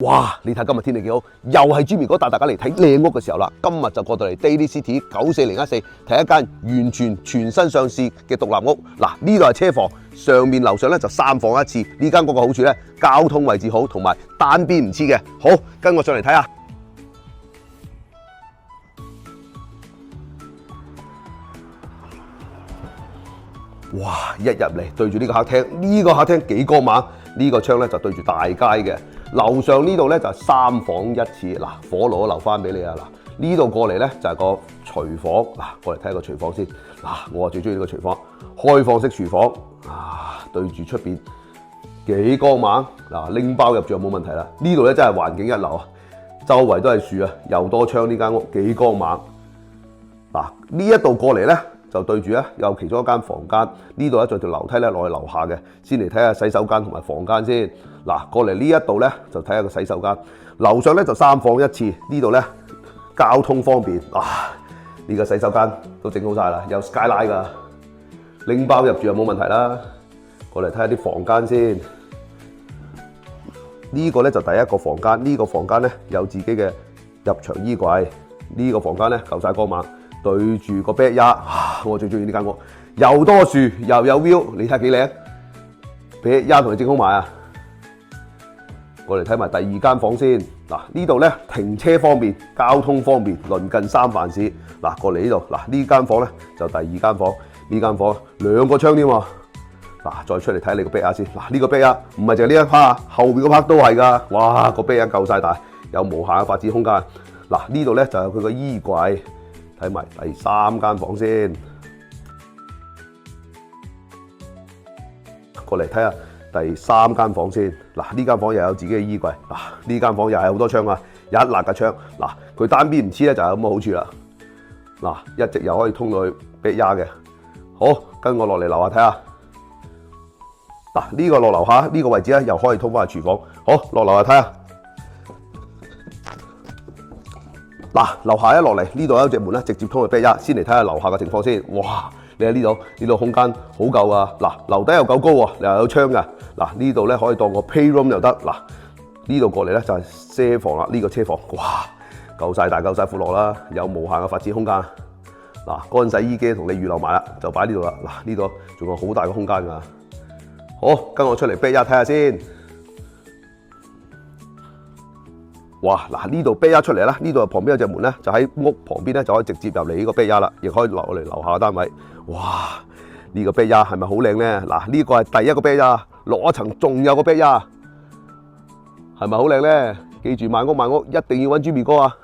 哇！你睇今日天氣幾好，又係 Jimmy 哥帶大家嚟睇靚屋嘅時候啦。今日就過到嚟 Daly City 94014睇一間完全新上市嘅獨立屋。嗱，呢度係車房，上面樓上咧就3房1廁。呢間屋嘅好處咧，交通位置好，同埋單邊唔黐嘅。好，跟我上嚟睇下。哇！一入嚟對住呢個客廳，呢個客廳幾光猛。呢個窗咧就對住大街嘅。樓上呢度咧就係3房1廁。嗱，火爐都留翻俾你啊！嗱，呢度過嚟咧就係個廚房。嗱，過嚟睇下個廚房先。嗱，我最中意呢個廚房，開放式廚房啊，對住出邊幾光猛。嗱，拎包入住就冇問題啦。呢度咧真係環境一流啊，周圍都係樹啊，又多窗。呢間屋幾光猛。嗱，呢一度過嚟咧，就對住咧有其中一間房間，呢度咧仲有條樓梯咧落去樓下嘅，先嚟睇下洗手間同埋房間先。嗱，過嚟呢一度咧就睇下個洗手間，樓上咧就3房1廁，呢度咧交通方便啊！呢個洗手間都整好晒啦，有 skyline 噶，拎包入住就冇問題啦。過嚟睇下啲房間先，呢個咧就第一個房間，呢個房間咧有自己嘅入牆衣櫃，呢個房間咧夠晒光猛。對住個 backyard，我最中意呢間屋，又多樹又有 view， 你睇幾靚 backyard 同你整好埋啊！我嚟睇埋第2間房先。嗱，呢度咧停車方便，交通方便，鄰近三藩市。嗱，過嚟呢度，嗱呢間房咧就第2間房，呢間房2個窗添喎。嗱，再出嚟睇你個 backyard先。嗱，呢個 backyard 唔係淨係呢一 part，後邊嗰 part 都係㗎。哇，個 backyard 夠晒大，有無限嘅發展空間。嗱，呢度咧就有佢個衣櫃。睇埋第3間房先，過嚟睇下第3間房先。嗱，呢間房又有自己嘅衣櫃。嗱，呢間房又係好多窗啊，一辣嘅窗。嗱，佢單邊唔黐咧就係咁嘅好處啦。嗱，一直又可以通到去 backyard嘅。好，跟我落嚟樓下睇下。嗱，呢個落樓下呢個位置咧又可以通翻去廚房。好，落樓下睇下。嗱，樓下一落嚟呢度有一隻門咧，直接通去 backyard。先嚟睇下樓下嘅情況先。哇！你睇呢度空間好夠啊！嗱，樓底又夠高喎，又有窗㗎。嗱，呢度咧可以當個 playroom 又得。嗱，呢度過嚟咧就係車房啦。呢個車房，哇，夠晒大夠晒闊落啦，有無限嘅發展空間。嗱，乾洗衣機同你預留埋啦，就擺呢度啦。嗱，呢度仲有好大嘅空間㗎。好，跟我出嚟 backyard 睇下先。哇！嗱，呢度 backyard 出嚟啦，呢度旁邊有隻門咧，就喺屋旁邊咧就可以直接入嚟呢個 backyard啦，亦可以落嚟樓下嘅單位。哇！呢個 backyard 係咪好靚咧？嗱，呢個係第一個 backyard，落一層仲有個 backyard，係咪好靚咧？記住買屋一定要揾Jimmy哥啊！